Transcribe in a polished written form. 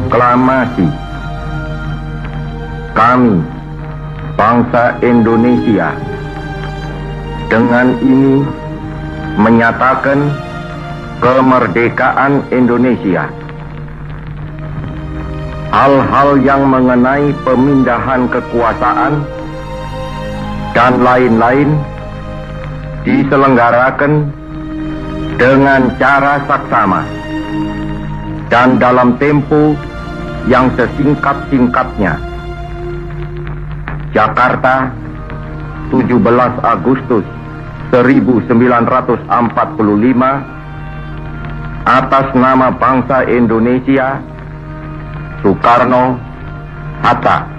Proklamasi. Kami, bangsa Indonesia, dengan ini menyatakan kemerdekaan Indonesia. Hal-hal yang mengenai pemindahan kekuasaan dan lain-lain diselenggarakan dengan cara saksama dan dalam tempo yang sesingkat-singkatnya. Jakarta, 17 Agustus 1945, atas nama bangsa Indonesia, Soekarno, Hatta.